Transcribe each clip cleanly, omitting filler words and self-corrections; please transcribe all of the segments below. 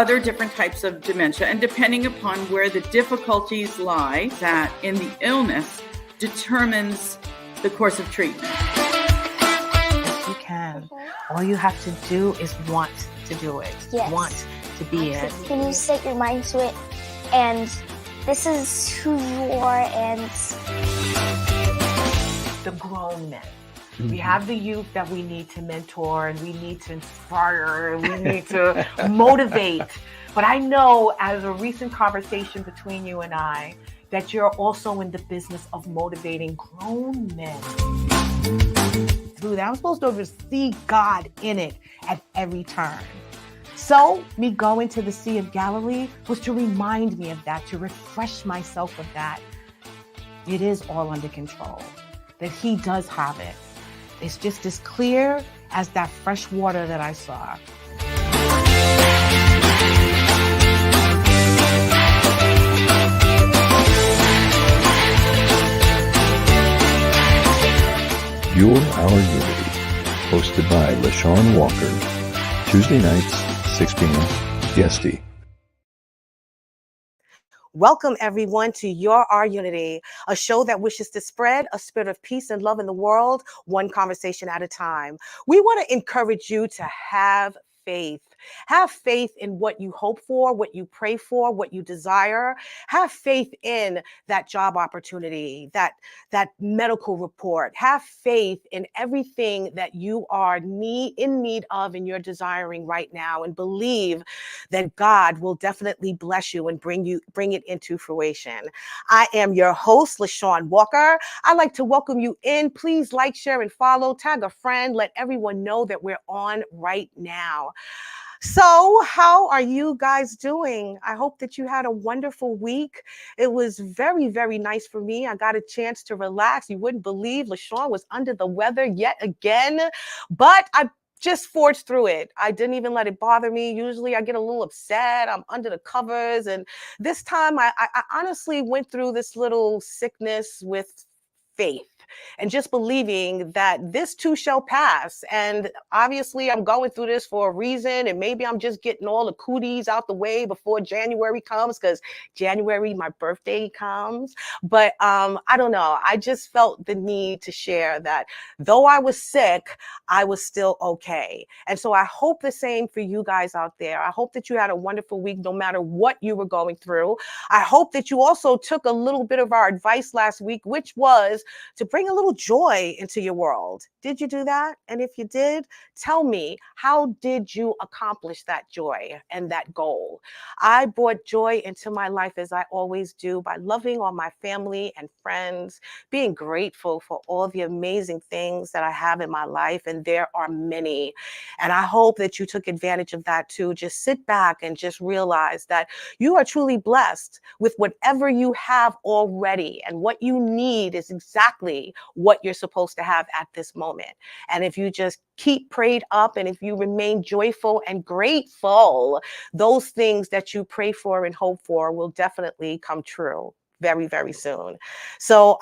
other different types of dementia, and depending upon where the difficulties lie, that in the illness determines the course of treatment. Yes, you can. All you have to do is want to do it. Yes. Want to be it. When you set your mind to it, and this is who you are, and the grown men. We have the youth that we need to mentor, and we need to inspire, and we need to motivate. But I know, as a recent conversation between you and I, that you're also in the business of motivating grown men. Through that, I'm supposed to see God in it at every turn. So me going to the Sea of Galilee was to remind me of that, to refresh myself of that. It is all under control, that He does have it. It's just as clear as that fresh water that I saw. You're Our Unity, hosted by LaShawn Walker, Tuesday nights, 6 p.m. EST. Welcome, everyone, to Your Our Unity, a show that wishes to spread a spirit of peace and love in the world, one conversation at a time. We want to encourage you to have faith. Have faith in what you hope for, what you pray for, what you desire. Have faith in that job opportunity, that medical report. Have faith in everything that you are in need of and you're desiring right now, and believe that God will definitely bless you and bring it into fruition. I am your host, LaShawn Walker. I'd like to welcome you in. Please like, share, and follow. Tag a friend. Let everyone know that we're on right now. So how are you guys doing? I hope that you had a wonderful week. It was very, very nice for me. I got a chance to relax. You wouldn't believe LaShawn was under the weather yet again, but I just forged through it. I didn't even let it bother me. Usually I get a little upset. I'm under the covers. And this time I honestly went through this little sickness with faith and just believing that this too shall pass. And obviously I'm going through this for a reason, and maybe I'm just getting all the cooties out the way before January comes, because January, my birthday comes. But I don't know. I just felt the need to share that though I was sick, I was still okay. And so I hope the same for you guys out there. I hope that you had a wonderful week, no matter what you were going through. I hope that you also took a little bit of our advice last week, which was to bring a little joy into your world. Did you do that? And if you did, tell me, how did you accomplish that joy and that goal? I brought joy into my life, as I always do, by loving on my family and friends, being grateful for all the amazing things that I have in my life, and there are many. And I hope that you took advantage of that too. Just sit back and just realize that you are truly blessed with whatever you have already, and what you need is exactly what you're supposed to have at this moment. And if you just keep prayed up, and if you remain joyful and grateful, those things that you pray for and hope for will definitely come true very, very soon. So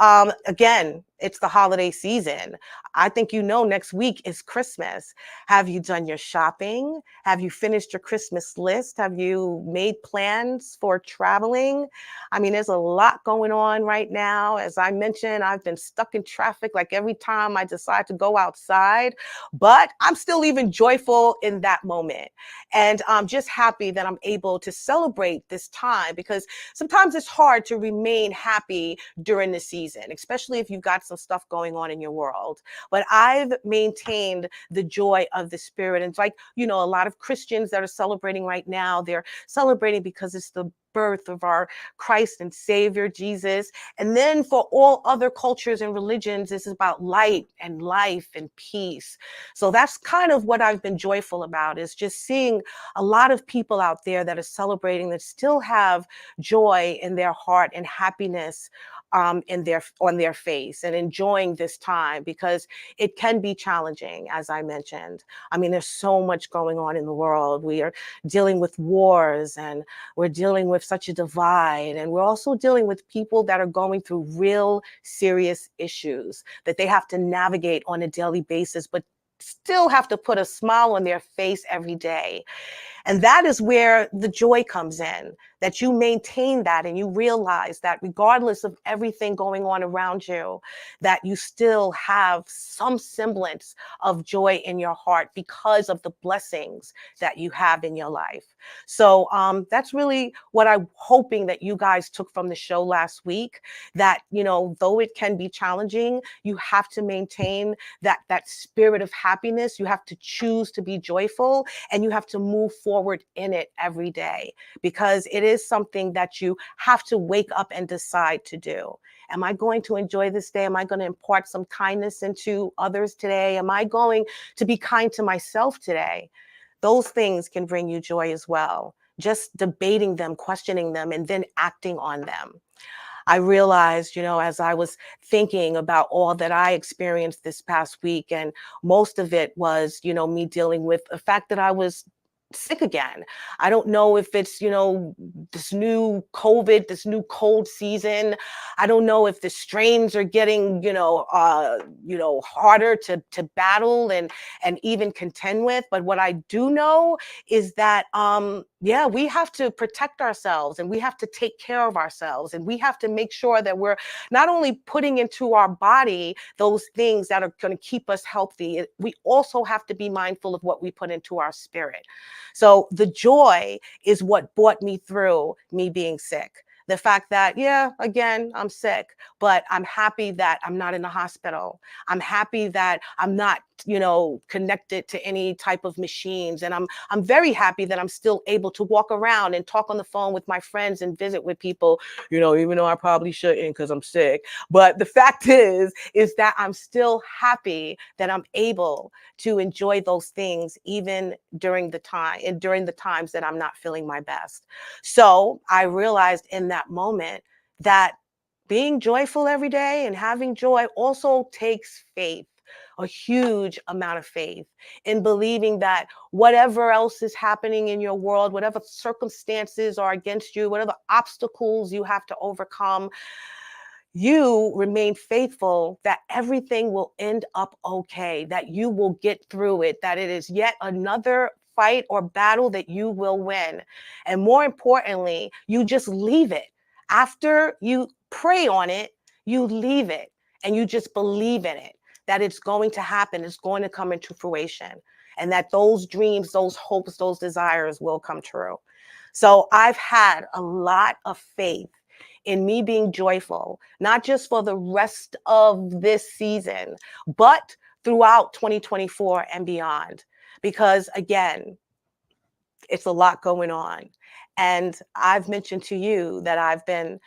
again, it's the holiday season. I think next week is Christmas. Have you done your shopping? Have you finished your Christmas list? Have you made plans for traveling? I mean, there's a lot going on right now. As I mentioned, I've been stuck in traffic like every time I decide to go outside, but I'm still even joyful in that moment. And I'm just happy that I'm able to celebrate this time, because sometimes it's hard to remain happy during the season, especially if you've got some stuff going on in your world. But I've maintained the joy of the Spirit. And it's like, a lot of Christians that are celebrating right now, they're celebrating because it's the birth of our Christ and Savior, Jesus. And then for all other cultures and religions, this is about light and life and peace. So that's kind of what I've been joyful about, is just seeing a lot of people out there that are celebrating, that still have joy in their heart and happiness on their face, and enjoying this time, because it can be challenging, as I mentioned. I mean, there's so much going on in the world. We are dealing with wars, and we're dealing with such a divide, and we're also dealing with people that are going through real serious issues that they have to navigate on a daily basis, but still have to put a smile on their face every day. And that is where the joy comes in, that you maintain that and you realize that regardless of everything going on around you, that you still have some semblance of joy in your heart because of the blessings that you have in your life. So that's really what I'm hoping that you guys took from the show last week, that, you know, though it can be challenging, you have to maintain that spirit of happiness. You have to choose to be joyful, and you have to move forward in it every day, because it is something that you have to wake up and decide to do. Am I going to enjoy this day? Am I going to impart some kindness into others today? Am I going to be kind to myself today? Those things can bring you joy as well. Just debating them, questioning them, and then acting on them. I realized, you know, as I was thinking about all that I experienced this past week, and most of it was, you know, me dealing with the fact that I was sick again. I don't know if it's, you know, this new COVID, this new cold season. I don't know if the strains are getting, harder to battle and even contend with. But what I do know is that, we have to protect ourselves, and we have to take care of ourselves, and we have to make sure that we're not only putting into our body those things that are going to keep us healthy, we also have to be mindful of what we put into our spirit. So the joy is what brought me through me being sick. The fact that, again, I'm sick, but I'm happy that I'm not in the hospital. I'm happy that I'm not, connected to any type of machines. And I'm very happy that I'm still able to walk around and talk on the phone with my friends and visit with people, even though I probably shouldn't because I'm sick. But the fact is that I'm still happy that I'm able to enjoy those things even during the times that I'm not feeling my best. So I realized in that moment that being joyful every day and having joy also takes faith, a huge amount of faith in believing that whatever else is happening in your world, whatever circumstances are against you, whatever obstacles you have to overcome, you remain faithful that everything will end up okay, that you will get through it, that it is yet another fight or battle that you will win. And more importantly, you just leave it. After you pray on it, you leave it and you just believe in it, that it's going to happen, it's going to come into fruition, and that those dreams, those hopes, those desires will come true. So I've had a lot of faith in me being joyful, not just for the rest of this season, but throughout 2024 and beyond. Because again, it's a lot going on. And I've mentioned to you that I've been,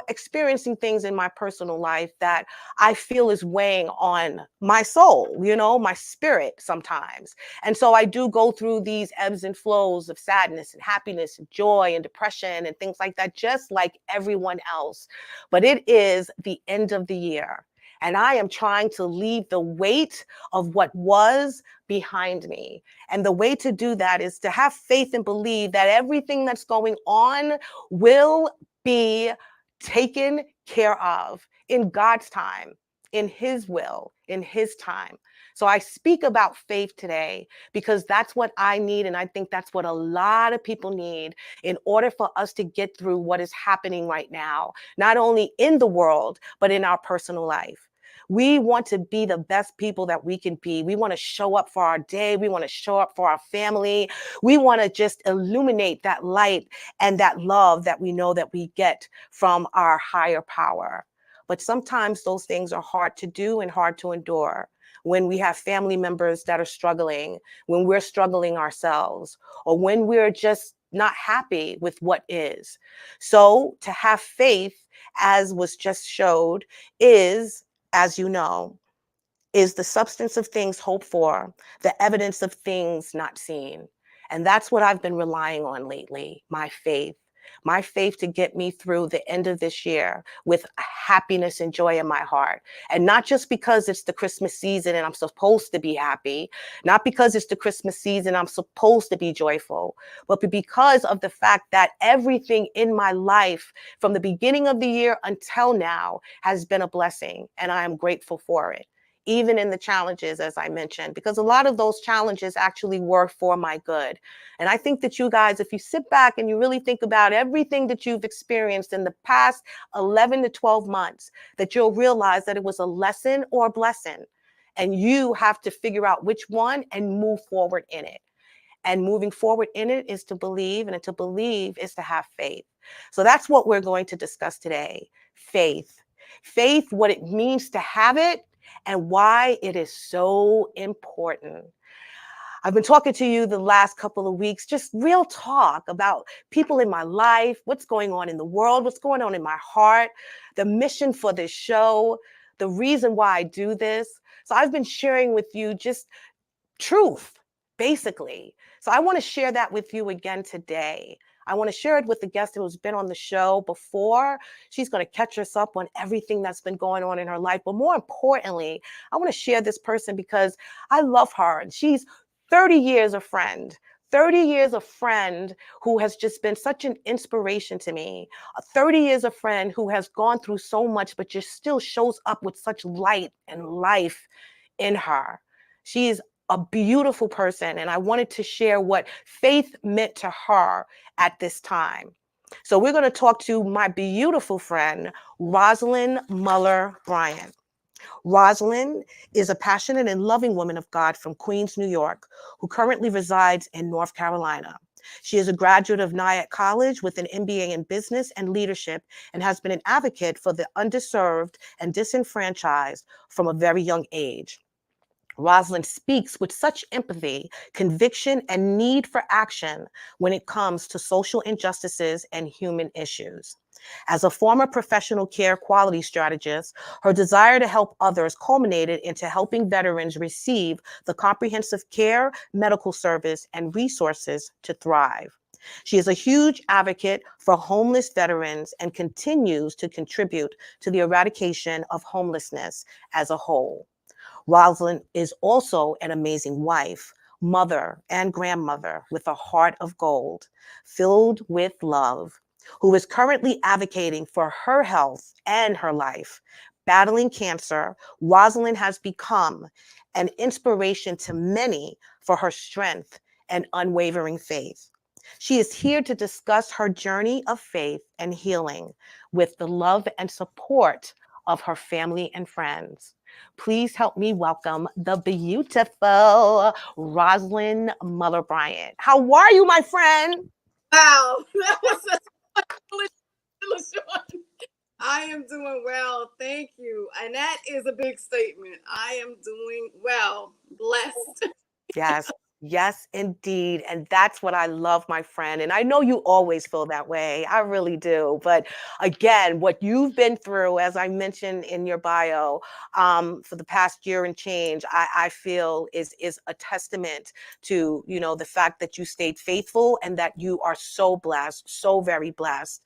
experiencing things in my personal life that I feel is weighing on my soul, my spirit sometimes. And so I do go through these ebbs and flows of sadness and happiness and joy and depression and things like that, just like everyone else. But it is the end of the year, and I am trying to leave the weight of what was behind me. And the way to do that is to have faith and believe that everything that's going on will be taken care of in God's time, in His will, in His time. So I speak about faith today because that's what I need. And I think that's what a lot of people need in order for us to get through what is happening right now, not only in the world, but in our personal life. We want to be the best people that we can be. We want to show up for our day. We want to show up for our family. We want to just illuminate that light and that love that we know that we get from our higher power. But sometimes those things are hard to do and hard to endure when we have family members that are struggling, when we're struggling ourselves, or when we're just not happy with what is. So to have faith, as was just showed, is, as you know, is the substance of things hoped for, the evidence of things not seen. And that's what I've been relying on lately, my faith to get me through the end of this year with happiness and joy in my heart. And not just because it's the Christmas season and I'm supposed to be happy, not because it's the Christmas season I'm supposed to be joyful, but because of the fact that everything in my life from the beginning of the year until now has been a blessing, and I am grateful for it. even in the challenges, as I mentioned, because a lot of those challenges actually were for my good. And I think that you guys, if you sit back and you really think about everything that you've experienced in the past 11 to 12 months, that you'll realize that it was a lesson or a blessing. And you have to figure out which one and move forward in it. And moving forward in it is to believe, and to believe is to have faith. So that's what we're going to discuss today. Faith. Faith, what it means to have it, and why it is so important. I've been talking to you the last couple of weeks, just real talk about people in my life, what's going on in the world, what's going on in my heart, the mission for this show, the reason why I do this. So I've been sharing with you just truth, basically. So I want to share that with you again today. I want to share it with the guest who's been on the show before. She's going to catch us up on everything that's been going on in her life. But more importantly, I want to share this person because I love her. And she's 30 years a friend. 30 years a friend who has just been such an inspiration to me. 30 years a friend who has gone through so much, but just still shows up with such light and life in her. She is a beautiful person, and I wanted to share what faith meant to her at this time. So we're going to talk to my beautiful friend, Rosalind Muller Bryant. Rosalind is a passionate and loving woman of God from Queens, New York, who currently resides in North Carolina. She is a graduate of Nyack College with an MBA in business and leadership, and has been an advocate for the underserved and disenfranchised from a very young age. Rosalind speaks with such empathy, conviction, and need for action when it comes to social injustices and human issues. As a former professional care quality strategist, her desire to help others culminated into helping veterans receive the comprehensive care, medical service, and resources to thrive. She is a huge advocate for homeless veterans and continues to contribute to the eradication of homelessness as a whole. Rosalind is also an amazing wife, mother, and grandmother with a heart of gold, filled with love, who is currently advocating for her health and her life. Battling cancer, Rosalind has become an inspiration to many for her strength and unwavering faith. She is here to discuss her journey of faith and healing with the love and support of her family and friends. Please help me welcome the beautiful Rosalind Muller Bryant. How are you, my friend? Wow, that was such a wonderful LaShawn. I am doing well, thank you. And that is a big statement. I am doing well, blessed. Yes, yes, indeed. And that's what I love, my friend. And I know you always feel that way. I really do. But again, what you've been through, as I mentioned in your bio, for the past year and change, I feel is a testament to, the fact that you stayed faithful and that you are so blessed, so very blessed,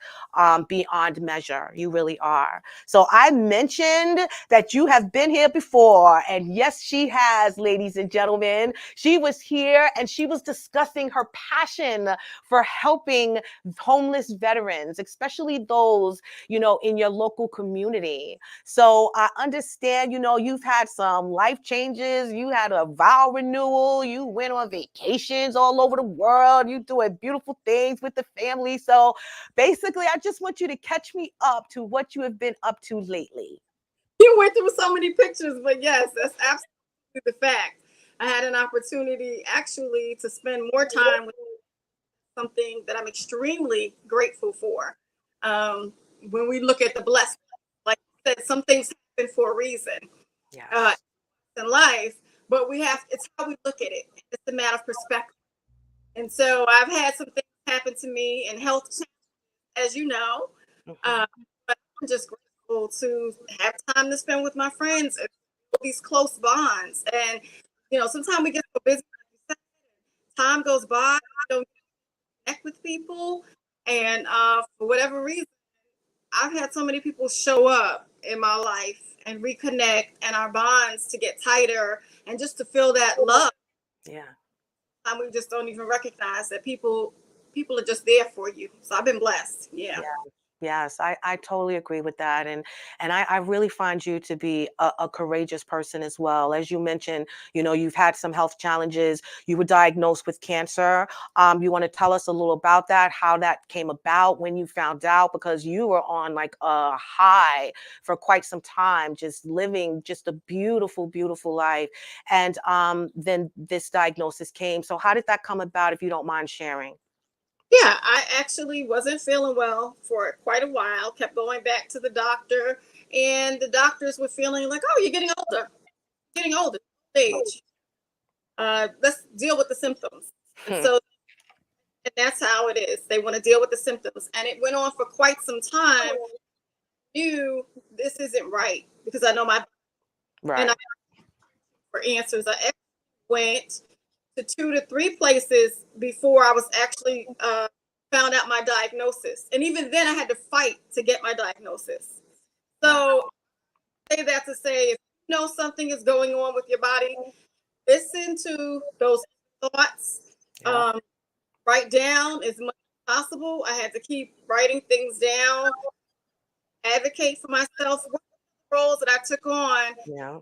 beyond measure. You really are. So I mentioned that you have been here before. And yes, she has, ladies and gentlemen. She was here and she was discussing her passion for helping homeless veterans, especially those, in your local community. So I understand, you've had some life changes. You had a vow renewal. You went on vacations all over the world. You doing beautiful things with the family. So basically, I just want you to catch me up to what you have been up to lately. You went through so many pictures, but yes, that's absolutely the fact. I had an opportunity actually to spend more time with something that I'm extremely grateful for. When we look at the blessing, like I said, some things happen for a reason Yes. in life, but it's how we look at it. It's a matter of perspective. And so I've had some things happen to me in health, as you know, Mhm. but I'm just grateful to have time to spend with my friends and these close bonds. And, sometimes we get so busy, time goes by, we don't connect with people. And for whatever reason, I've had so many people show up in my life and reconnect and our bonds to get tighter and just to feel that love. Yeah. And we just don't even recognize that people are just there for you. So I've been blessed. Yeah. Yeah. Yes, I totally agree with that. And I really find you to be a courageous person as well. As you mentioned, you've had some health challenges. You were diagnosed with cancer. You want to tell us a little about that, how that came about, when you found out, because you were on like a high for quite some time, just living just a beautiful, beautiful life. And then this diagnosis came. So how did that come about, if you don't mind sharing? Yeah, I actually wasn't feeling well for quite a while, kept going back to the doctor, and the doctors were feeling like, oh, you're getting older, age. Let's deal with the symptoms. And Hmm. so, and that's how it is. They want to deal with the symptoms. And it went on for quite some time. Knew this isn't right because I know my, and I Right. for answers. I actually went to 2 to 3 places before I was actually found out my diagnosis. And even then, I had to fight to get my diagnosis. Wow. So, I say that to say, if you know something is going on with your body, listen to those thoughts. Yeah. Write down as much as possible. I had to keep writing things down, advocate for myself. One of the roles that I took on, Yeah.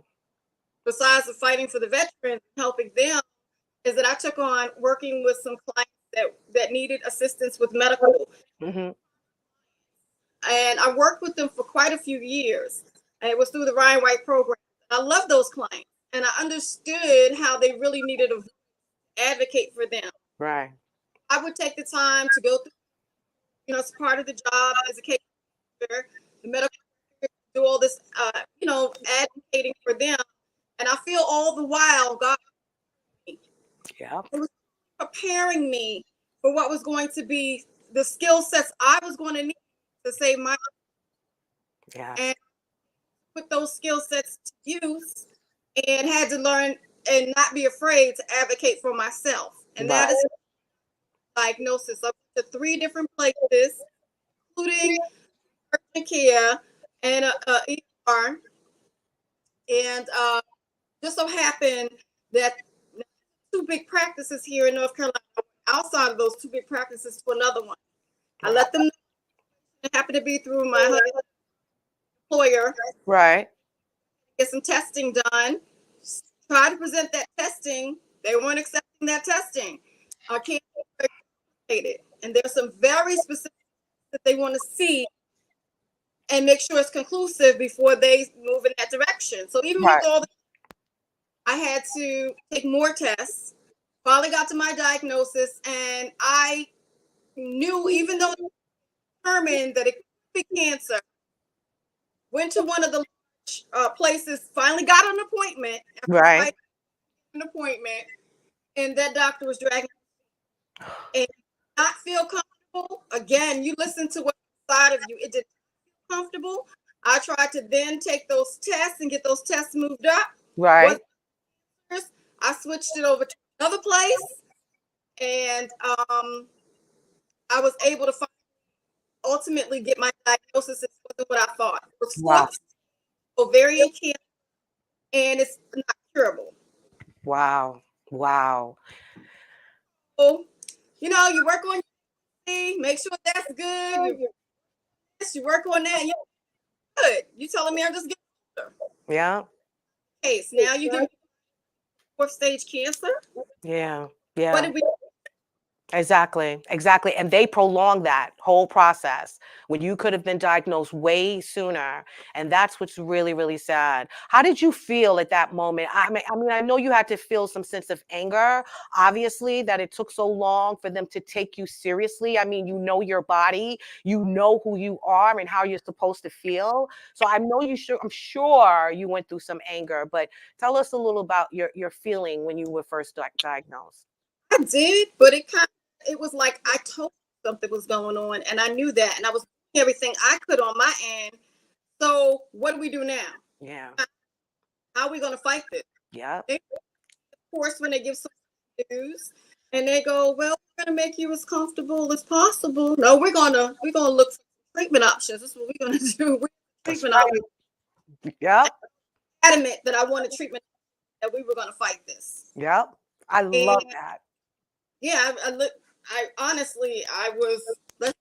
besides the fighting for the veterans, helping them, is that I took on working with some clients that needed assistance with medical. Hmm. And I worked with them for quite a few years. And it was through the Ryan White program. I love those clients. And I understood how they really needed to advocate for them. Right. I would take the time to go through, it's part of the job as a case manager, the medical, do all this, advocating for them. And I feel all the while God Yeah. was preparing me for what was going to be the skill sets I was going to need to save my, and Yes. put those skill sets to use, and had to learn and not be afraid to advocate for myself. And Right. that is diagnosis up to 3 different places, including urgent care and ER. And just so happened that 2 big practices here in North Carolina, outside of those 2 big practices, to another one. I let them know it happened to be through my employer, Right. get some testing done, try to present that testing. They weren't accepting that testing. I can't it. And there's some very specific that they want to see and make sure it's conclusive before they move in that direction. So even with Right. all I had to take more tests. Finally got to my diagnosis, and I knew, even though it was determined that it could be cancer, went to one of the places, finally got an appointment, Right. and that doctor was dragging and not feel comfortable. Again, you listen to what's inside of you. It didn't feel comfortable. I tried to then take those tests and get those tests moved up. Right. I switched it over to another place, and I was able to ultimately get my diagnosis. It wasn't what I thought. It was Wow. ovarian cancer, and it's not curable. Wow. Wow. So, you work on your thing, make sure that's good. You work on that, you're good. You telling me I'm just getting older. Yeah. Case now you get 4th-stage cancer. Yeah. What Yeah. did we? Exactly. Exactly. And they prolong that whole process when you could have been diagnosed way sooner. And that's what's really, really sad. How did you feel at that moment? I mean, I know you had to feel some sense of anger, obviously, that it took so long for them to take you seriously. I mean, you know your body, you know who you are and how you're supposed to feel. So I'm sure you went through some anger, but tell us a little about your feeling when you were first diagnosed. I did, but it was like I told you something was going on, and I knew that, and I was doing everything I could on my end. So what do we do now? Yeah. How are we going to fight this? Yeah. Of course, when they give some news, and they go, "Well, we're going to make you as comfortable as possible." No, we're gonna look for treatment options. This is what we're going to do. That's Treatment right. options. Yep. Adamant that I wanted treatment, that we were going to fight this. Yep. I And love that. yeah, I honestly, I was, let's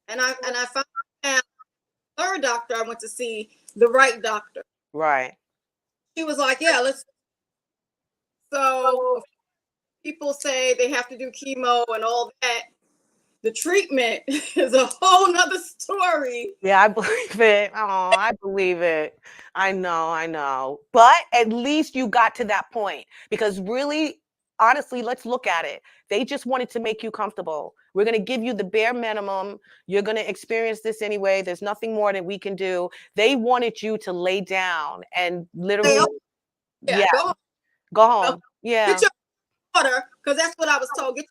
And I found out the third doctor I went to see, the right doctor. Right. She was like, yeah, let's. So people say they have to do chemo and all that. The treatment is a whole nother story. Yeah, I believe it. Oh, I believe it. I know. But at least you got to that point because really, honestly, let's look at it. They just wanted to make you comfortable. We're going to give you the bare minimum. You're going to experience this anyway. There's nothing more that we can do. They wanted you to lay down and literally, Yeah, go go home. Yeah. get your order, because that's what I was told. Get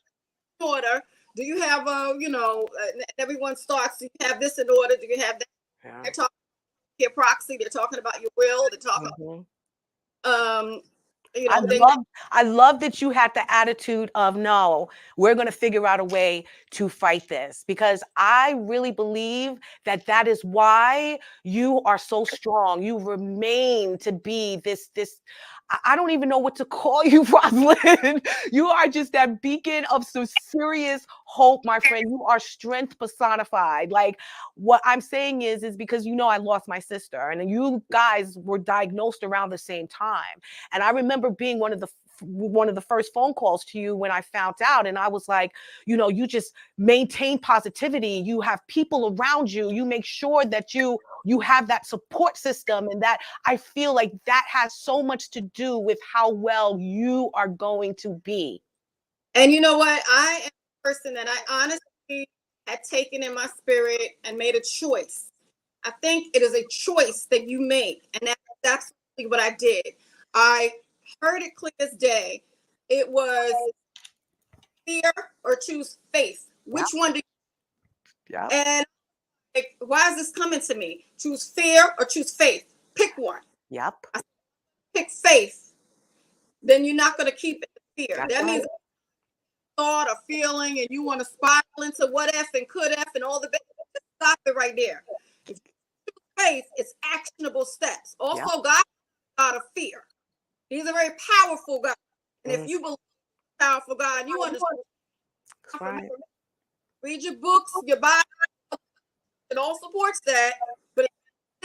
your order. Do you have everyone starts, you have this in order, do you have that? Yeah. They're talking your proxy, they're talking about your will, they're talking I love that you had the attitude of, no, we're going to figure out a way to fight this, because I really believe that that is why you are so strong. You remain to be this I don't even know what to call you, Rosalind. You are just that beacon of some serious hope, my friend. You are strength personified. Like, what I'm saying is because, I lost my sister, and you guys were diagnosed around the same time. And I remember being one of the first phone calls to you when I found out, and I was like, you just maintain positivity. You have people around you. You make sure that you have that support system, and that I feel like that has so much to do with how well you are going to be. And you know what? I am a person that I honestly had taken in my spirit and made a choice. I think it is a choice that you make, and that's what I did. I heard it clear as day. It was fear or choose faith. Which one do you? Yeah. And why is this coming to me? Choose fear or choose faith. Pick one. Yep. I pick faith. Then you're not going to keep it in fear. That's that right. means thought or feeling, and you want to spiral into what if and could if and all the best. Stop it right there. If you choose faith, it's actionable steps. Also, Yep. God of fear. He's a very powerful God. And if you believe in a powerful God, you understand. Right. Read your books, your Bible. It all supports that. But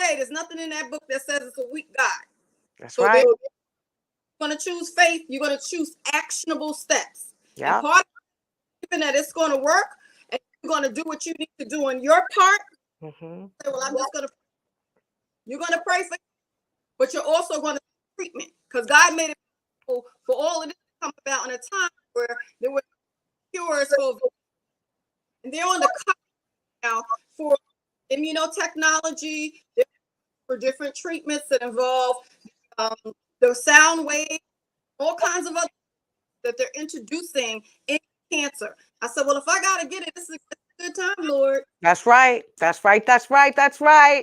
hey, there's nothing in that book that says it's a weak God. That's so right. You're going to choose faith. You're going to choose actionable steps. Yeah. And part of it, that it's going to work, and you're going to do what you need to do on your part. Mm-hmm. Well, I'm just going to. You're going to pray for, but you're also going to do treatment, because God made it for all of this to come about in a time where there were cures for, and they're on the cut now for immunotechnology, for different treatments that involve the sound wave, all kinds of other that they're introducing in cancer. I said, well, if I got to get it, this is a good time, Lord. That's right.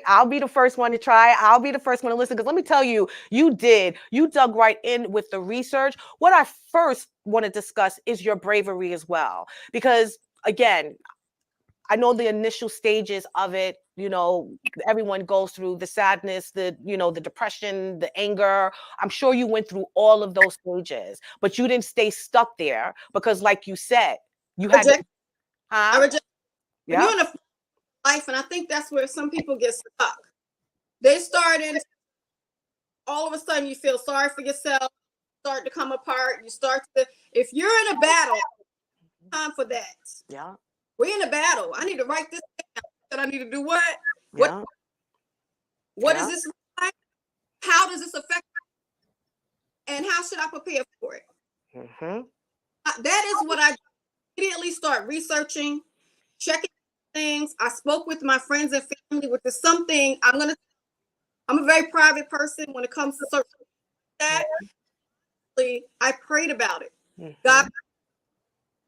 I'll be the first one to try. I'll be the first one to listen. Because let me tell you, you dug right in with the research. What I first want to discuss is your bravery as well. Because again, I know the initial stages of it, everyone goes through the sadness, the depression, the anger. I'm sure you went through all of those stages, but you didn't stay stuck there because, like you said, you had to, I reject. Yeah. You're in a life, and I think that's where some people get stuck. They start in, all of a sudden you feel sorry for yourself, start to come apart. You start to, if you're in a battle, time for that. Yeah. We're in a battle. I need to write this down. And I need to do what? Yeah. What is this like? How does this affect me? And how should I prepare for it? Mm-hmm. That is what I immediately start researching, checking things. I spoke with my friends and family, which is something I'm a very private person when it comes to certain that. I prayed about it. Mm-hmm. God,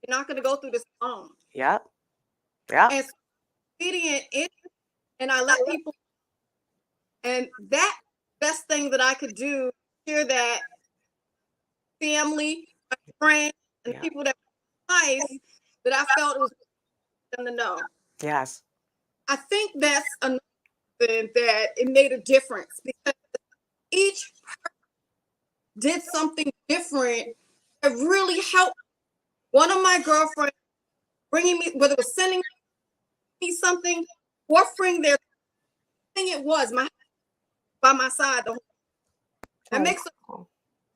you're not going to go through this alone. Yeah. Yeah. And obedient in, and I let people, and that best thing that I could do, share that family, my friends, and people that were nice, that I felt it was them to know. Yes. I think that's another thing that it made a difference, because each person did something different that really helped. One of my girlfriends bringing me, whether it was sending need something, offering their thing it was by my side. That makes a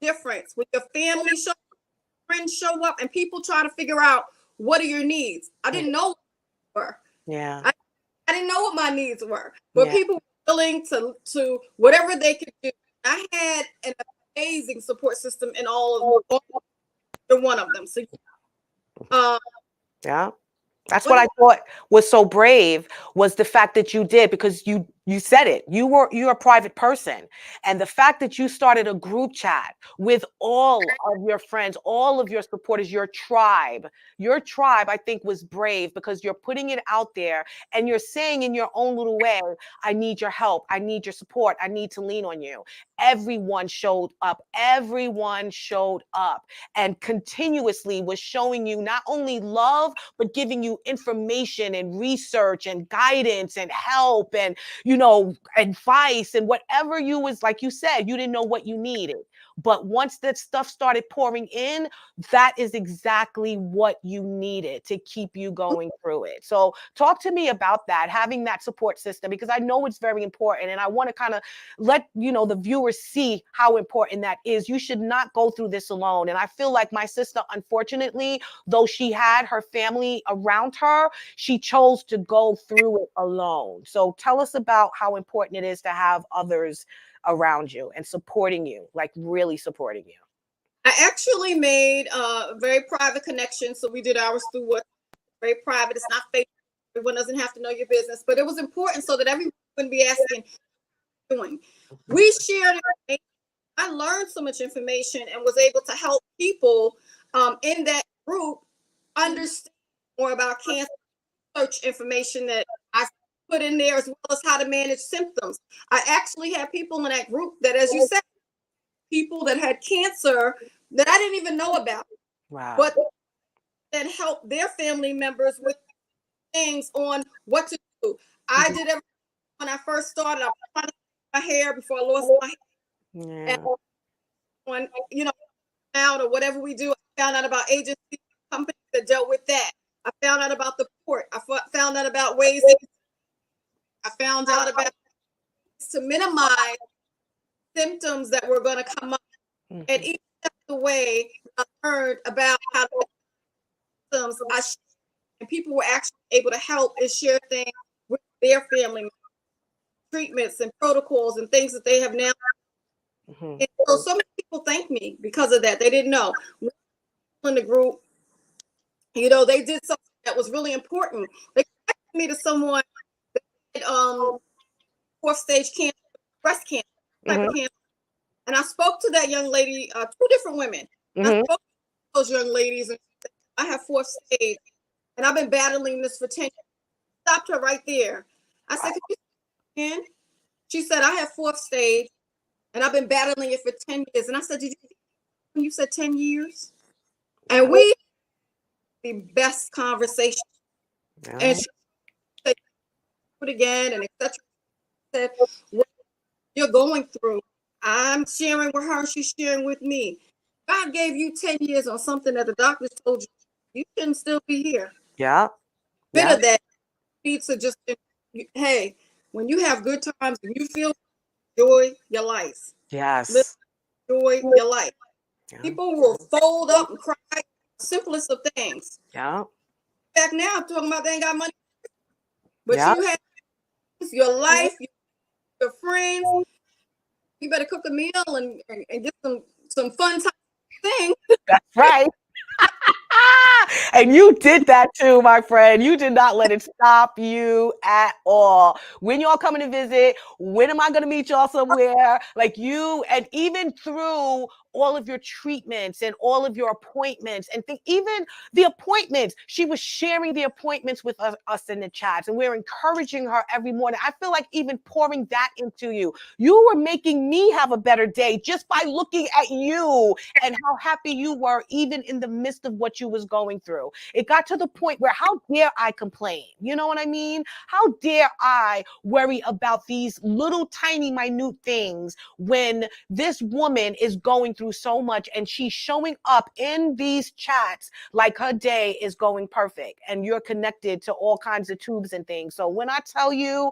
difference when your family show, friends show up, and people try to figure out what are your needs. I didn't know what they were. Yeah. I didn't know what my needs were, but Yeah. people were willing to whatever they could do. I had an amazing support system in all the one of them. So, Yeah. That's what I thought was so brave, was the fact that you did, because you said it. You're a private person. And the fact that you started a group chat with all of your friends, all of your supporters, your tribe, I think was brave, because you're putting it out there and you're saying in your own little way, I need your help. I need your support. I need to lean on you. Everyone showed up. Everyone showed up and continuously was showing you not only love, but giving you information and research and guidance and help and, advice and whatever you was, like you said, you didn't know what you needed. But once that stuff started pouring in, that is exactly what you needed to keep you going through it. So talk to me about that, having that support system, because I know it's very important. And I want to kind of let, the viewers see how important that is. You should not go through this alone. And I feel like my sister, unfortunately, though she had her family around her, she chose to go through it alone. So tell us about how important it is to have others around you and supporting you, like really supporting you. I actually made a very private connection. So we did ours through what very private. It's not fake. Everyone doesn't have to know your business, but it was important so that everyone wouldn't be asking, doing. We shared information. I learned so much information and was able to help people in that group understand more about cancer, search information that I put in there, as well as how to manage symptoms. I actually had people in that group that, as you said, people that had cancer that I didn't even know about. Wow. But that helped their family members with things on what to do. I did everything when I first started. I was trying to my hair before I lost my hair. Yeah. And when, out or whatever we do, I found out about agencies, companies that dealt with that. I found out about the port. I found out about ways I found out about to minimize symptoms that were going to come up. Mm-hmm. And each step of the way, I learned about how to symptoms and people were actually able to help and share things with their family members, treatments and protocols and things that they have now. Mm-hmm. And so many people thank me because of that. They didn't know. In the group, they did something that was really important. They connected me to someone that had fourth stage cancer, breast cancer, type of cancer. And I spoke to that young lady, 2 different women. I spoke to those young ladies and said, I have fourth stage and I've been battling this for 10 years. Stopped her right there. I said, "Can you say again?" She said, I have fourth stage and I've been battling it for 10 years. And I said, did you said 10 years? And we had the best conversation. Yeah. And she said, do it again, and etc. Said, what you're going through, I'm sharing with her, she's sharing with me. God gave you 10 years on something that the doctors told you shouldn't still be here. Yeah. Bit of that needs to just, hey, when you have good times and you feel enjoy your life. Yes. Enjoy your life. Yeah. People will fold up and cry. Simplest of things. Yeah. Back now, I'm talking about they ain't got money. But you have your life, your friends. You better cook a meal and get some fun time things. That's right. And you did that too, my friend. You did not let it stop you at all. When y'all coming to visit, when am I going to meet y'all somewhere? Like you, and even through all of your treatments and all of your appointments and even the appointments, she was sharing the appointments with us in the chats, and we're encouraging her every morning. I feel like even pouring that into you, you were making me have a better day just by looking at you and how happy you were, even in the midst of what you was going through. It got to the point where how dare I complain? You know what I mean? How dare I worry about these little tiny minute things when this woman is going through so much, and she's showing up in these chats like her day is going perfect, and you're connected to all kinds of tubes and things. So when I tell you,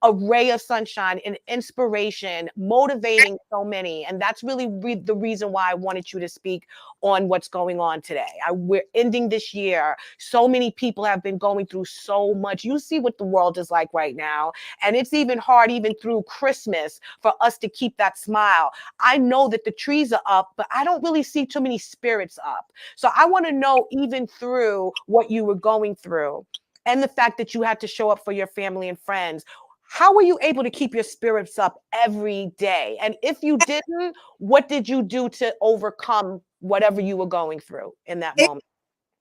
a ray of sunshine and inspiration, motivating so many. And that's really the reason why I wanted you to speak on what's going on today. We're ending this year. So many people have been going through so much. You see what the world is like right now. And it's even hard, even through Christmas, for us to keep that smile. I know that the trees are up, but I don't really see too many spirits up. So I want to know, even through what you were going through and the fact that you had to show up for your family and friends, how were you able to keep your spirits up every day? And if you didn't, what did you do to overcome whatever you were going through in that moment?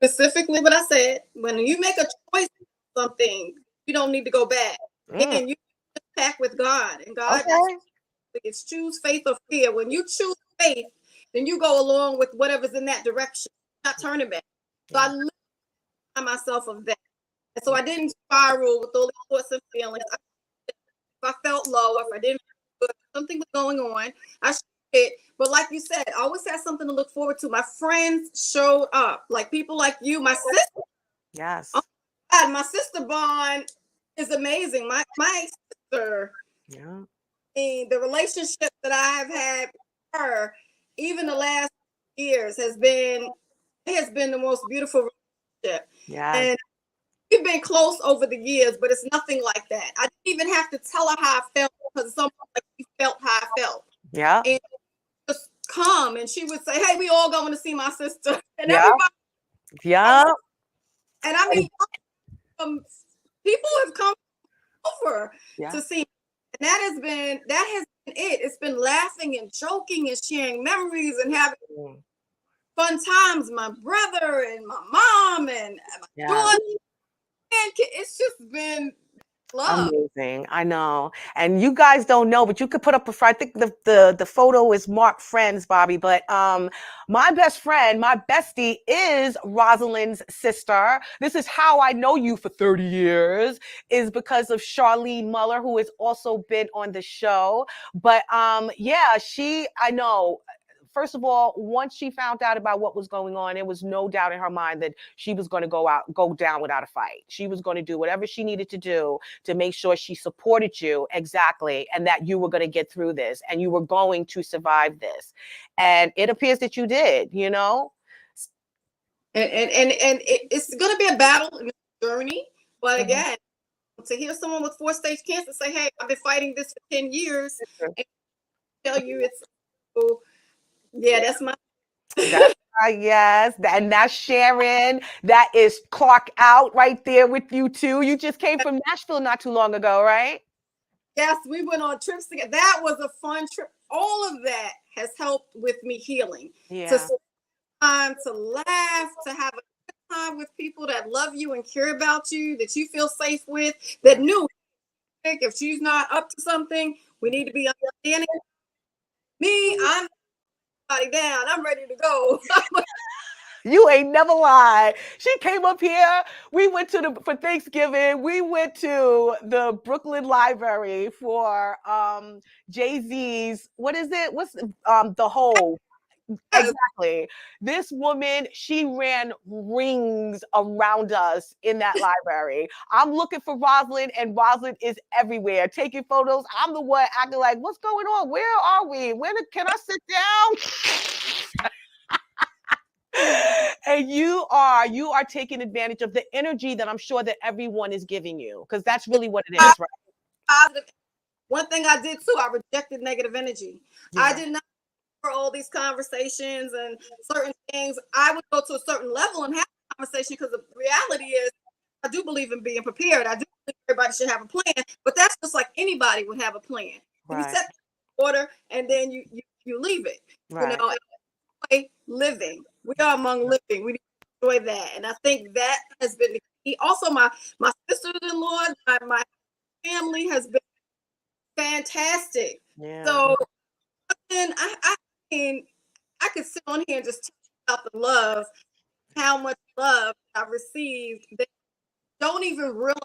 Specifically what I said, when you make a choice for something, you don't need to go back. And you pack with God. And God it's choose faith or fear. When you choose faith, then you go along with whatever's in that direction. Not turning back. So I remind myself of that. And so I didn't spiral with all the thoughts and feelings. If I felt low, if I didn't feel good, something was going on, I shared it. But like you said, I always had something to look forward to. My friends showed up, like people like you, my sister. Yes. Oh God, my sister bond is amazing. My sister, the relationship that I have had with her, even the last years, has been the most beautiful relationship. Yeah. And we've been close over the years, but it's nothing like that. I didn't even have to tell her how I felt, because it's almost like she felt how I felt. Yeah. And just come, and she would say, "Hey, we all going to see my sister," and everybody. Yeah. And I mean, people have come over to see, and that has been it. It's been laughing and joking and sharing memories and having fun times. My brother and my mom and my daughter. It's just been love. Amazing. I know. And you guys don't know, but you could put up I think the photo is marked friends, Bobby. But my best friend, my bestie, is Rosalind's sister. This is how I know you for 30 years, is because of Charlene Muller, who has also been on the show. But yeah, I know. First of all, once she found out about what was going on, there was no doubt in her mind that she was going to go down without a fight. She was going to do whatever she needed to do to make sure she supported you exactly, and that you were going to get through this and you were going to survive this. And it appears that you did, you know? And it's going to be a battle and a journey. But again, to hear someone with 4-stage cancer say, "Hey, I've been fighting this for 10 years," and tell you it's, that's my. Yes, and that's Sharon. That is Clark Out right there with you too. You just came from Nashville not too long ago, right? Yes, we went on trips together. That was a fun trip. All of that has helped with me healing. To laugh, to have a good time with people that love you and care about you, that you feel safe with, that knew if she's not up to something, we need to be understanding. Me, I'm down. I'm ready to go. You ain't never lied. She came up here. We went for Thanksgiving. We went to the Brooklyn Library for Jay-Z's. What is it? What's the whole? Exactly. This woman, she ran rings around us in that library. I'm looking for Rosalind, and Rosalind is everywhere, taking photos. I'm the one acting like, what's going on? Where are we? Can I sit down? And you are taking advantage of the energy that I'm sure that everyone is giving you, because that's really what it is, right? Positive. One thing I did too, I rejected negative energy. I did not for all these conversations and certain things. I would go to a certain level and have a conversation, because the reality is I do believe in being prepared. I do believe everybody should have a plan, but that's just like anybody would have a plan. You set the order and then you leave it. Right. You know, living. We are among living. We enjoy that. And I think that has been the key. Also, my sisters-in-law, my family has been fantastic. Yeah. So then I mean, I could sit on here and just talk about the love, how much love I've received. They don't even realize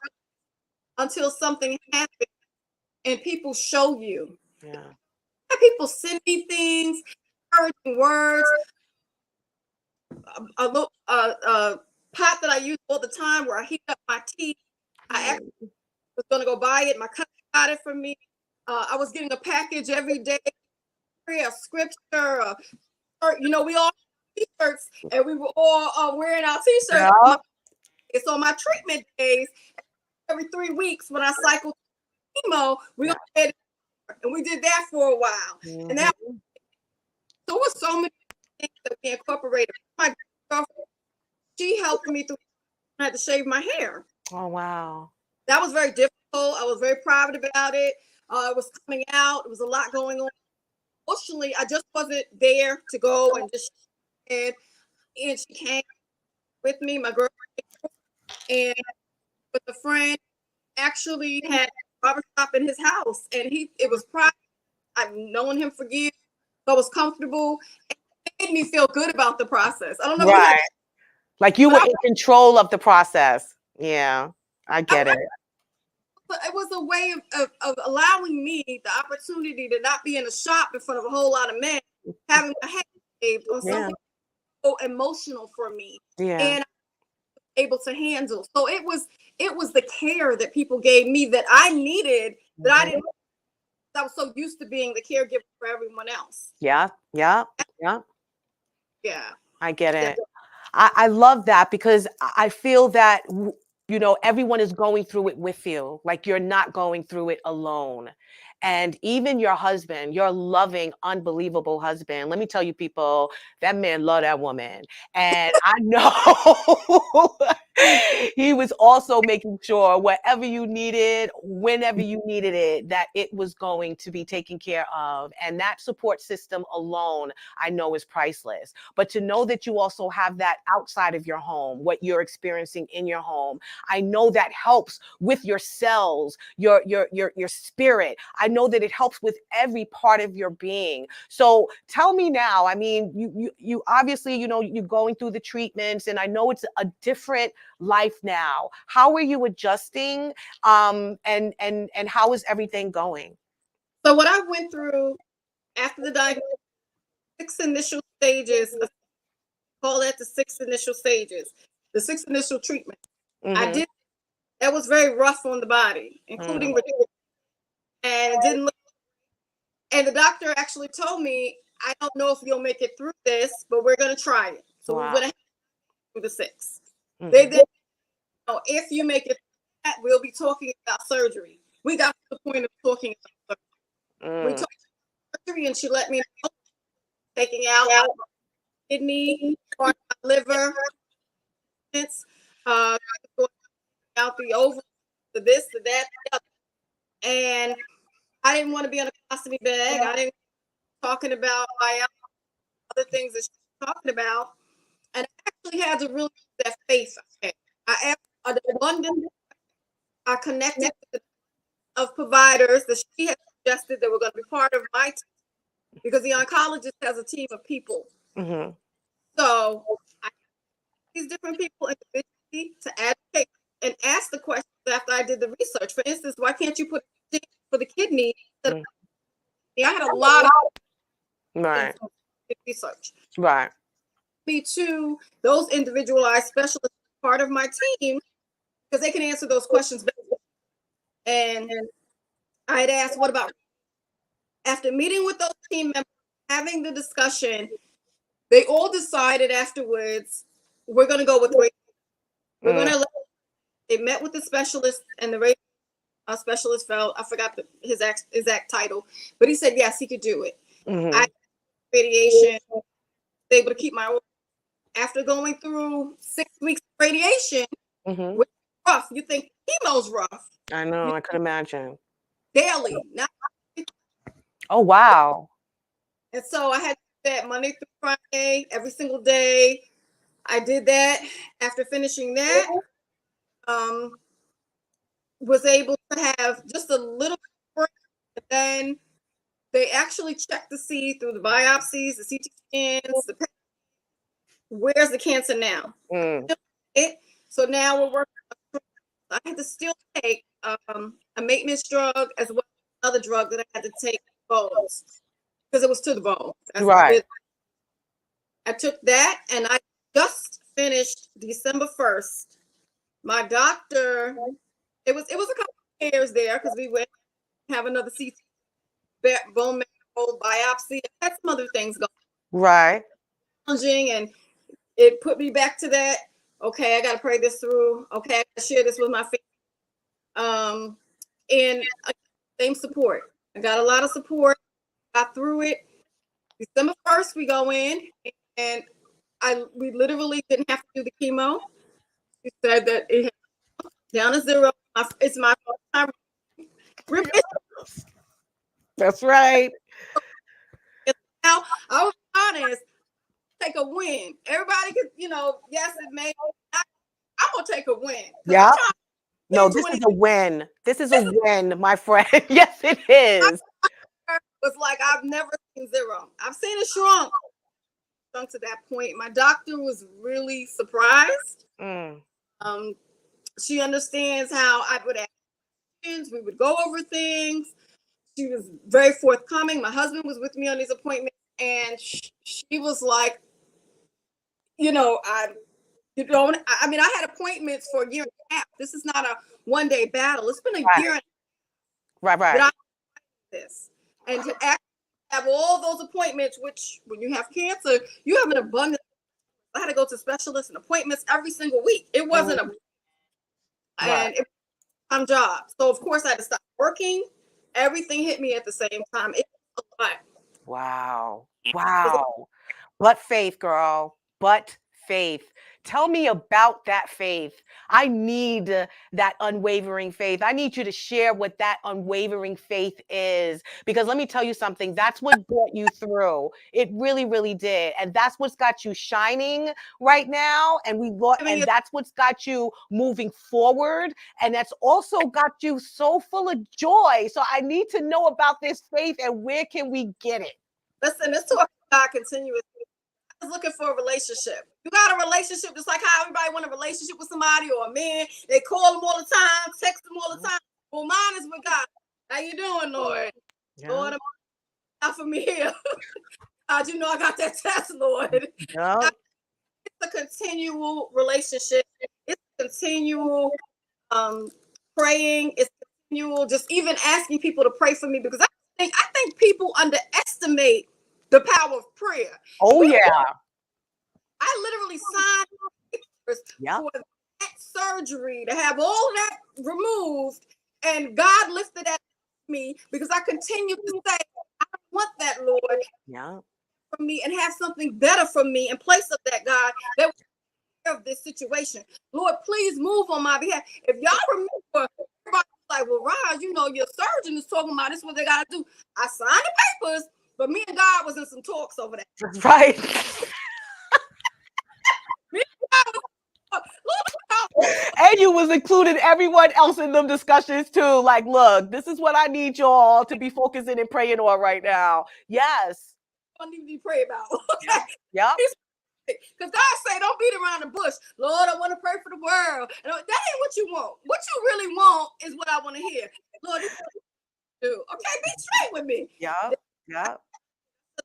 until something happens and people show you. Yeah. People send me things, encouraging words. A little pot that I use all the time where I heat up my tea. I actually was going to go buy it. My cousin got it for me. I was getting a package every day, a scripture, we all had t-shirts, and we were all wearing our t-shirts. Yeah. It's on my treatment days. Every 3 weeks when I cycled chemo, we all had it, and we did that for a while. Mm-hmm. And that so it was so many things that we incorporated. My girlfriend, she helped me through. I had to shave my hair. Oh, wow. That was very difficult. I was very private about it. It was coming out. It was a lot going on. Emotionally, I just wasn't there to go and just and she came with me, my girlfriend, and with a friend, actually had a barbershop in his house, and it was private. I've known him for years, so I was comfortable. It made me feel good about the process. I don't know. Right. Like you were in control of the process. Yeah, I get it. But it was a way of allowing me the opportunity to not be in a shop in front of a whole lot of men, having my head shaved on something so emotional for me, and I was able to handle. So it was the care that people gave me that I needed, that I didn't. I was so used to being the caregiver for everyone else. Yeah. I get it. Yeah. I love that because I feel that, everyone is going through it with you. Like you're not going through it alone. And even your husband, your loving, unbelievable husband, let me tell you, people, that man loved that woman. And I know he was also making sure whatever you needed, whenever you needed it, that it was going to be taken care of. And that support system alone, I know, is priceless. But to know that you also have that outside of your home, what you're experiencing in your home, I know that helps with your cells, your spirit. I know that it helps with every part of your being. So tell me now, I mean, you obviously, you're going through the treatments, and I know it's a different life now. How are you adjusting? And how is everything going? So what I went through after the diagnosis, 6 initial stages, call that the 6 initial stages, the 6 initial treatments. Mm-hmm. That was very rough on the body, including and it didn't look. And the doctor actually told me, I don't know if you'll make it through this, but we're going to try it. So we're going to through the 6. Mm-hmm. They then, if you make it through that, we'll be talking about surgery. We got to the point of talking about surgery. We talked about surgery, and she let me know, taking out my kidney, my liver, out the ovaries, to this, to that, to the other. And I didn't want to be on a colostomy bag. I didn't talking about other things that she's talking about. And I actually had to really use that faith. I asked London. I connected with of providers that she had suggested that were going to be part of my team, because the oncologist has a team of people. Mm-hmm. So I asked these different people individually to advocate and ask the questions after I did the research. For instance, why can't you put for the kidney? I had a lot of research. Right. Me to those individualized specialists, part of my team, because they can answer those questions better. And I had asked, what about, after meeting with those team members, having the discussion, they all decided afterwards, we're going to go with radiation. We're going to they met with the specialist, and the specialist felt, I forgot his exact title, but he said, yes, he could do it. I radiation, able to keep my order. After going through 6 weeks of radiation, which is rough. You think chemo's rough. I know, I could imagine. Daily. Not oh, wow. And so I had to do that Monday through Friday, every single day. I did that. After finishing that, was able to have just a little break. And then they actually checked to see through the biopsies, the CT scans, where's the cancer now? So now we're working. I had to still take a maintenance drug as well as another drug that I had to take bones, because it was to the bone. Right. I took that, and I just finished December 1st. My doctor, it was a couple of years there because we went to have another CT, bone marrow biopsy. I had some other things going Right. challenging, and it put me back to that. Okay, I got to pray this through. Okay, I got to share this with my family. And same support. I got a lot of support. Got through it. December 1st, we go in, and we literally didn't have to do the chemo. She said that it had down to 0. It's my first time. That's right. Now, I was honest, take a win. Everybody could, yes, it may. I'm gonna take a win. Yeah. No, this is a win. This is a win, my friend. Yes, it is. Was like, I've never seen 0. I've seen it shrunk to that point. My doctor was really surprised. She understands how I would ask questions. We would go over things. She was very forthcoming. My husband was with me on these appointments, and she was like, I had appointments for a year and a half. This is not a one-day battle. It's been a year and a half. Right. This. And to have all those appointments, which when you have cancer, you have an abundance. I had to go to specialists and appointments every single week. It wasn't and it was a time job. So of course I had to stop working. Everything hit me at the same time. It was a lot. Wow. But faith, girl. But faith. Tell me about that faith. I need that unwavering faith. I need you to share what that unwavering faith is, because let me tell you something. That's what brought you through. It really, really did. And that's what's got you shining right now. And that's what's got you moving forward. And that's also got you so full of joy. So I need to know about this faith, and where can we get it? Listen, let's talk about continuously. I was looking for a relationship. You got a relationship, just like how everybody want a relationship with somebody or a man. They call them all the time, text them all the time. Well, mine is with God. How you doing, Lord? Yeah. Lord, I'm not for me here. God, I got that test, Lord. Yeah. It's a continual relationship. It's continual praying. It's continual just even asking people to pray for me, because I think people underestimate the power of prayer. Oh, yeah. I literally signed papers for that surgery to have all that removed, and God lifted that me because I continue to say, I want that, Lord. Yeah. For me, and have something better for me in place of that, God, that of this situation. Lord, please move on my behalf. If y'all remember, everybody's like, well, Raj, your surgeon is talking about this, what they got to do. I signed the papers, but me and God was in some talks over that. Right. And you was including everyone else in them discussions too. Like, look, this is what I need y'all to be focusing and praying on right now. Yes. Don't need to pray about. Yeah. Because God say, don't beat around the bush. Lord, I want to pray for the world. And that ain't what you want. What you really want is what I want to hear. Lord, this is what you do. Okay, be straight with me. Yeah.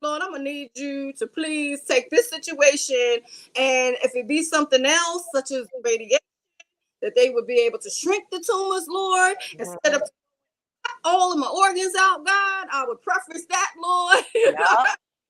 Lord, I'm going to need you to please take this situation, and if it be something else, such as radiation, that they would be able to shrink the tumors, Lord, instead of all of my organs out, God, I would preference that, Lord. Yeah.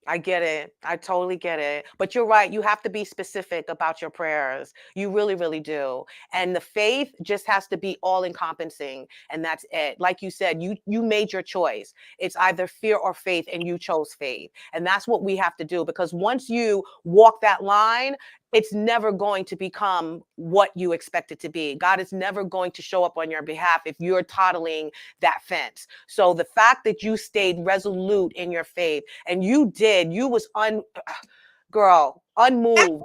I get it. I totally get it. But you're right. You have to be specific about your prayers. You really, really do. And the faith just has to be all encompassing. And that's it. Like you said, you made your choice. It's either fear or faith, and you chose faith. And that's what we have to do, because once you walk that line, it's never going to become what you expect it to be. God is never going to show up on your behalf if you're toddling that fence. So the fact that you stayed resolute in your faith, and you was unmoved.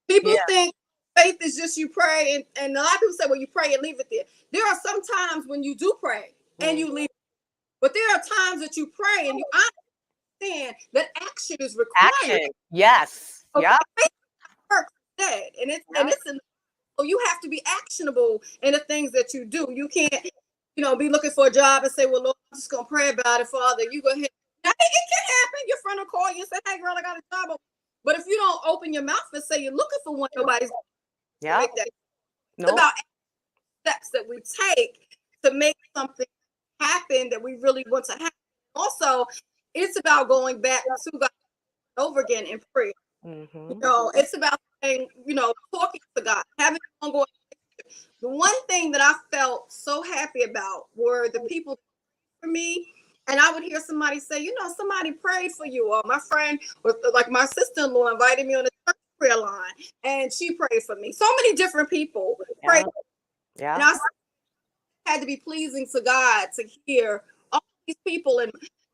People think faith is just you pray, and a lot of people say, well, you pray and leave it there. There are some times when you do pray and you leave it. But there are times that you pray and you understand that action is required. Action. Yes. Okay? Yeah. Dead. So you have to be actionable in the things that you do. You can't, be looking for a job and say, well, Lord, I'm just gonna pray about it, Father. You go ahead. Now, it can happen. Your friend will call you and say, hey, girl, I got a job. But if you don't open your mouth and say you're looking for one, nobody's going to make that. It's No. about steps that we take to make something happen that we really want to happen. Also, it's about going back to God over again in prayer. You know, it's about saying, you know, talking to God, having an ongoing. The one thing that I felt so happy about were the people for me. And I would hear somebody say, you know, somebody prayed for you, or my friend, or like my sister-in-law invited me on a church prayer line, and she prayed for me. So many different people prayed. Yeah. And I had to be pleasing to God to hear all these people. And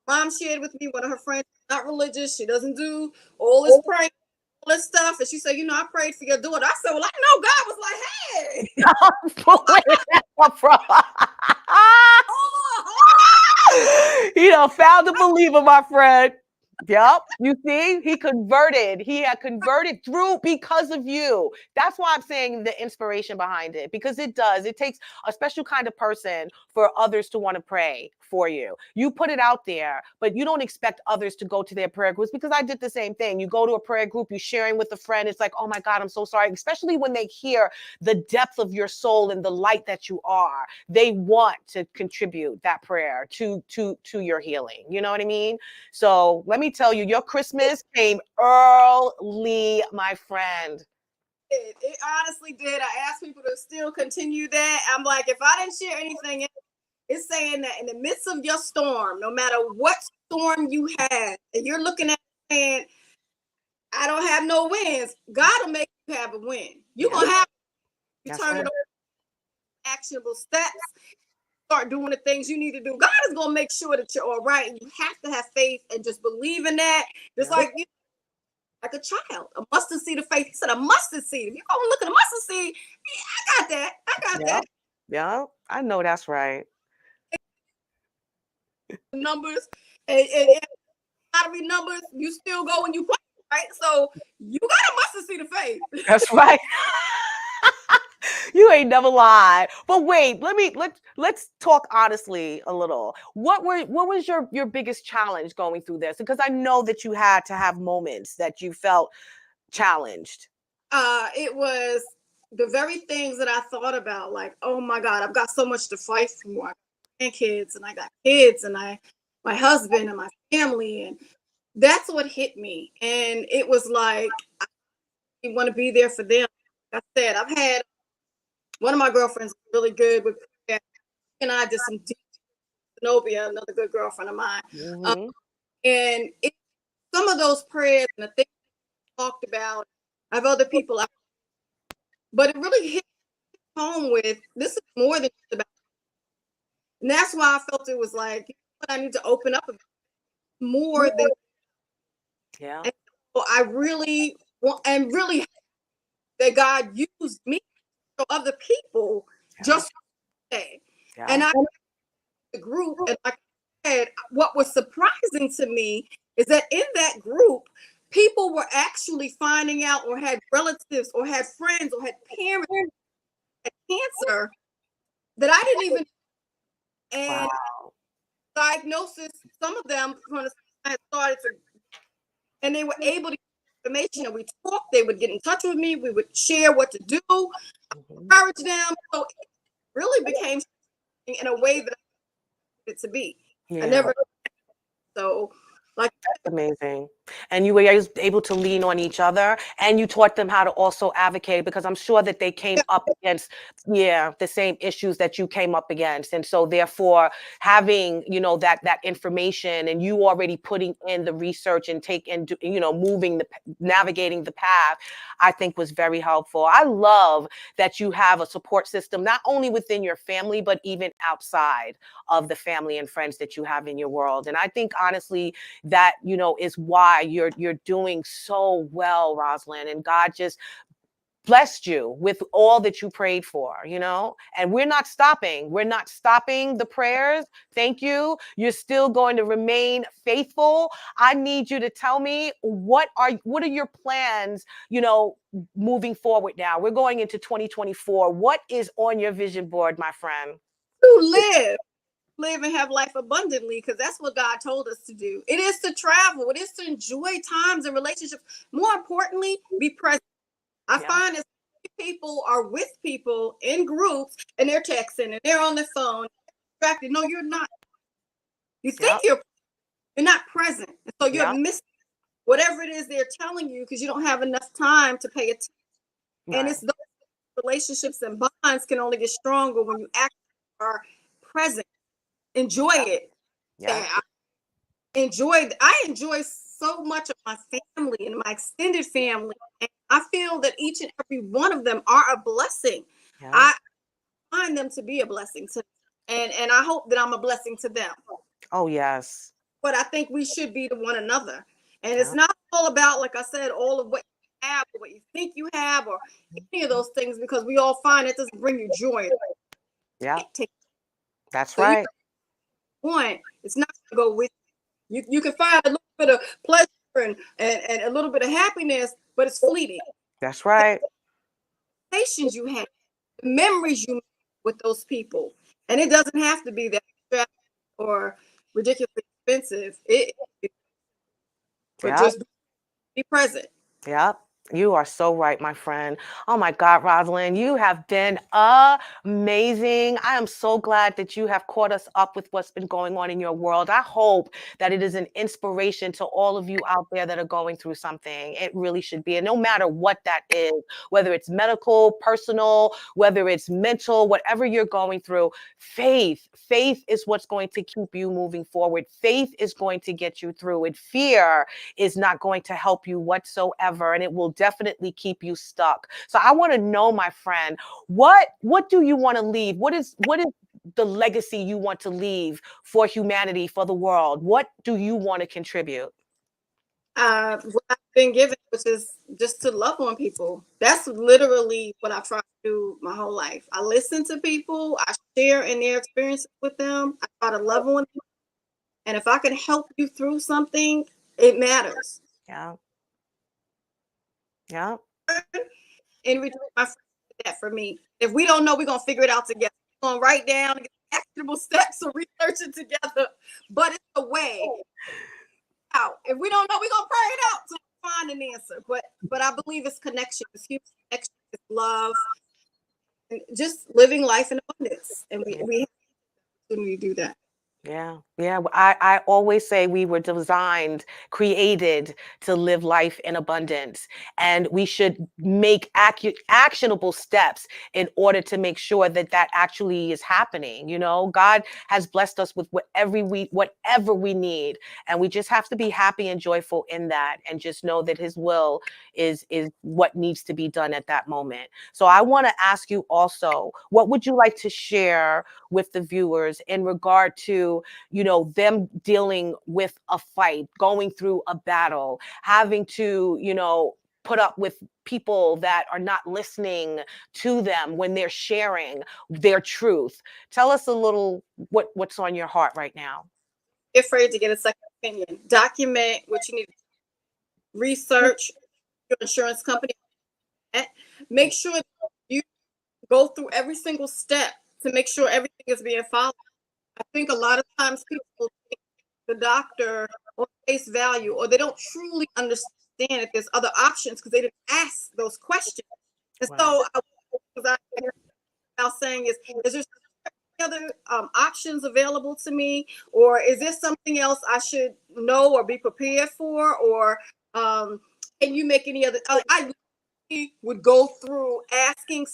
mom shared with me, one of her friends, not religious, she doesn't do all this praying, all this stuff. And she said, you know, I prayed for your daughter. I said, well, I know God was like, hey. Where did that come from? You know, found a believer, my friend. Yep. You see, he converted. He had converted through because of you. That's why I'm saying the inspiration behind it, because it does. It takes a special kind of person for others to want to pray for you. You put it out there, but you don't expect others to go to their prayer groups, because I did the same thing. You go to a prayer group, you're sharing with a friend. It's like, oh my God, I'm so sorry. Especially when they hear the depth of your soul and the light that you are, they want to contribute that prayer to your healing. You know what I mean? So let me tell you, your Christmas came early, my friend. It honestly did. I asked people to still continue that. I'm like, if I didn't share anything, it's saying that in the midst of your storm, no matter what storm you have, and you're looking at it saying, I don't have no wins, God will make you have a win. You're going to have, you turn it over, actionable steps, start doing the things you need to do. God is going to make sure that you're all right. And you have to have faith and just believe in that. Just like you, like a child, a mustard seed of faith. He said a mustard seed. If you go and look at a mustard seed, I got that. I got that. Yeah, I know that's right. Numbers and lottery numbers, you still go and you play, right? So you got a mustard seed of faith. That's right. You ain't never lied. But wait, let's talk honestly a little. What was your biggest challenge going through this? Because I know that you had to have moments that you felt challenged. It was the very things that I thought about, like, oh my God, I've got so much to fight for. I got grandkids and I got kids and my husband and my family, and that's what hit me. And it was like, I want to be there for them. Like I said, I've had one of my girlfriends really good with prayer, and I did some deep Zenobia, another good girlfriend of mine. And some of those prayers and the things we talked about, I have other people, but it really hit home with, this is more than just about. And that's why I felt it was like, you know what, I need to open up more than. Yeah. And so I really want, and really that God used me for other people just today. And I the group, and like I said, what was surprising to me is that in that group, people were actually finding out, or had relatives or had friends or had parents had cancer that I didn't even. And diagnosis, some of them from the had started to, and they were able to get information, and we talked. They would get in touch with me. We would share what to do, encourage them. So it really became in a way that I wanted it to be. I never. So, like, that's amazing. And you were able to lean on each other, and you taught them how to also advocate, because I'm sure that they came up against, the same issues that you came up against. And so therefore having, that information, and you already putting in the research and navigating the path, I think was very helpful. I love that you have a support system, not only within your family, but even outside of the family and friends that you have in your world. And I think honestly that, is why you're doing so well, Rosalind, and God just blessed you with all that you prayed for, and we're not stopping the prayers. Thank you. You're still going to remain faithful. I need you to tell me, what are your plans, moving forward now? We're going into 2024. What is on your vision board, my friend? To live live and have life abundantly, because that's what God told us to do. It is to travel. It is to enjoy times and relationships. More importantly, be present. I find that people are with people in groups and they're texting and they're on the phone. Distracted. No, you're not. You think you're not present. So you're missing whatever it is they're telling you because you don't have enough time to pay attention. And it's those relationships and bonds can only get stronger when you actually are present. Enjoy it. Yeah. I enjoy so much of my family and my extended family. And I feel that each and every one of them are a blessing. I find them to be a blessing to me. And I hope that I'm a blessing to them. Oh, yes. But I think we should be to one another. And it's not all about, like I said, all of what you have or what you think you have or any of those things, because we all find it doesn't bring you joy. Yeah. That's so right. It's not going to go with you. You can find a little bit of pleasure and a little bit of happiness, but it's fleeting. That's right. The patience you have, the memories you make with those people. And it doesn't have to be that extravagant or ridiculously expensive. But just be present. Yep. You are so right, my friend. Oh my God, Rosalind, you have been amazing. I am so glad that you have caught us up with what's been going on in your world. I hope that it is an inspiration to all of you out there that are going through something. It really should be. And no matter what that is, whether it's medical, personal, whether it's mental, whatever you're going through, faith is what's going to keep you moving forward. Faith is going to get you through it. Fear is not going to help you whatsoever, and it will definitely keep you stuck. So I want to know, my friend, what do you want to leave? What is the legacy you want to leave for humanity, for the world? What do you want to contribute? What I've been given, which is just to love on people. That's literally what I try to do my whole life. I listen to people, I share in their experiences with them, I try to love on them. And if I can help you through something, it matters. Yeah. In return, my friend did that for me. If we don't know, we're gonna figure it out together. We're gonna write down and get actionable steps or research it together. But it's a way out. If we don't know, we're gonna pray it out to find an answer. But I believe it's connection, it's human connection, it's love, and just living life in abundance. And we have the opportunity to do that. Yeah. I always say we were designed, created to live life in abundance, and we should make actionable steps in order to make sure that that actually is happening. You know, God has blessed us with whatever we need, and we just have to be happy and joyful in that, and just know that His will is what needs to be done at that moment. So I want to ask you also, what would you like to share with the viewers in regard to, you know, them dealing with a fight, going through a battle, having to, you know, put up with people that are not listening to them when they're sharing their truth? Tell us a little what's on your heart right now. Be afraid to get a second opinion. Document what you need to research your insurance company. Make sure that you go through every single step to make sure everything is being followed. I think a lot of times people take the doctor on face value, or they don't truly understand that there's other options because they didn't ask those questions. And so what I was saying is there other options available to me, or is there something else I should know or be prepared for, or can you make any other? I would go through asking,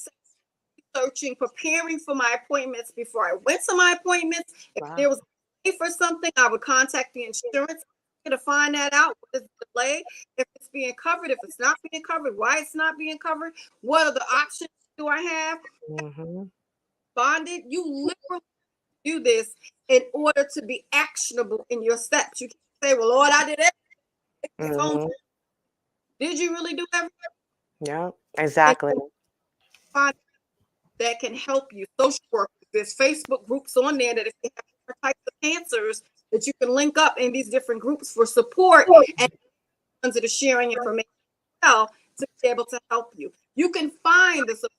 searching, preparing for my appointments before I went to my appointments. If there was a delay for something, I would contact the insurance to find that out. What is the delay? If it's being covered, if it's not being covered, why it's not being covered, what other options do I have? Bonded, you literally do this in order to be actionable in your steps. You can't say, well, Lord, I did everything. Did you really do everything? Yeah, exactly. That can help you. Social workers, there's Facebook groups on there that if you have different types of cancers, that you can link up in these different groups for support and ones that are sharing information to be able to help you. You can find the support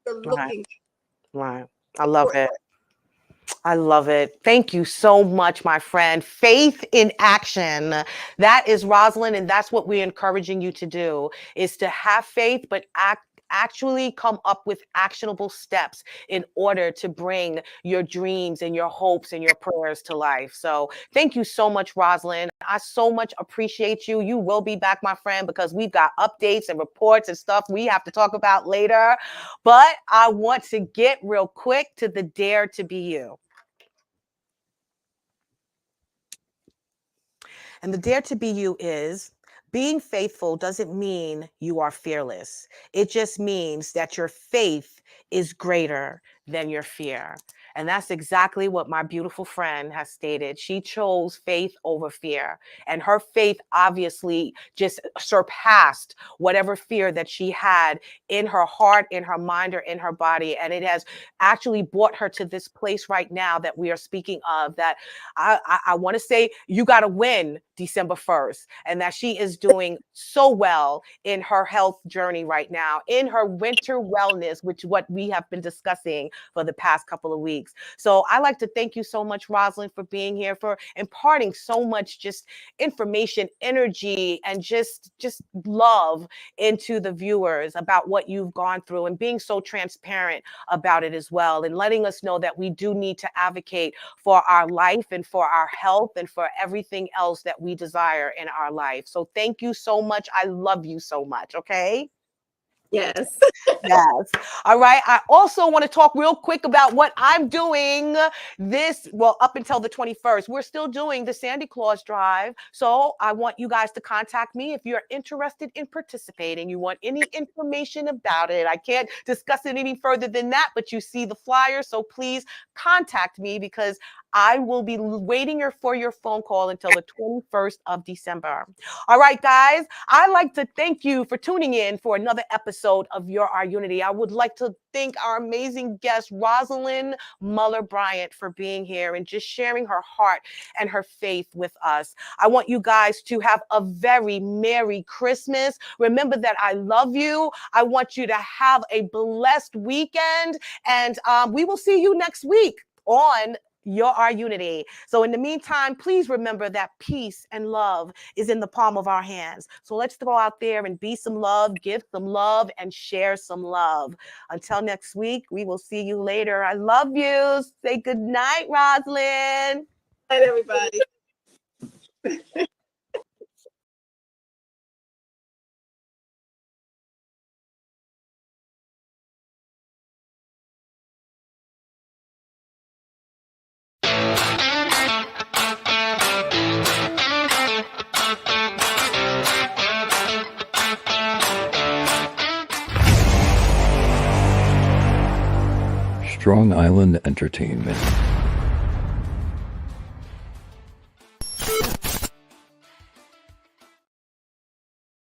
you're looking for. Right. I love it. I love it. Thank you so much, my friend. Faith in action. That is Rosalind, and that's what we're encouraging you to do, is to have faith, but actually come up with actionable steps in order to bring your dreams and your hopes and your prayers to life. So thank you so much, Rosalind. I so much appreciate you. You will be back, my friend, because we've got updates and reports and stuff we have to talk about later. But I want to get real quick to the Dare to Be You. And the Dare to Be You is: being faithful doesn't mean you are fearless. It just means that your faith is greater than your fear. And that's exactly what my beautiful friend has stated. She chose faith over fear. And her faith obviously just surpassed whatever fear that she had in her heart, in her mind, or in her body. And it has actually brought her to this place right now that we are speaking of, that I want to say you got to win December 1st, and that she is doing so well in her health journey right now, in her winter wellness, which what we have been discussing for the past couple of weeks. So I like to thank you so much, Rosalind, for being here, for imparting so much just information, energy, and just love into the viewers about what you've gone through, and being so transparent about it as well, and letting us know that we do need to advocate for our life and for our health and for everything else that we desire in our life. So thank you so much. I love you so much. Okay. Yes. Yes. All right. I also want to talk real quick about what I'm doing up until the 21st. We're still doing the Sandy Claus drive. So I want you guys to contact me if you're interested in participating. You want any information about it. I can't discuss it any further than that, but you see the flyer. So please contact me, because I will be waiting for your phone call until the 21st of December. All right, guys. I'd like to thank you for tuning in for another episode of Our Unity. I would like to thank our amazing guest, Rosalind Muller Bryant, for being here and just sharing her heart and her faith with us. I want you guys to have a very Merry Christmas. Remember that I love you. I want you to have a blessed weekend, and we will see you next week on Our Unity. So in the meantime, please remember that peace and love is in the palm of our hands. So let's go out there and be some love, give some love, and share some love. Until next week, we will see you later. I love you. Say good night, Rosalind. Good night, everybody. Strong Island Entertainment.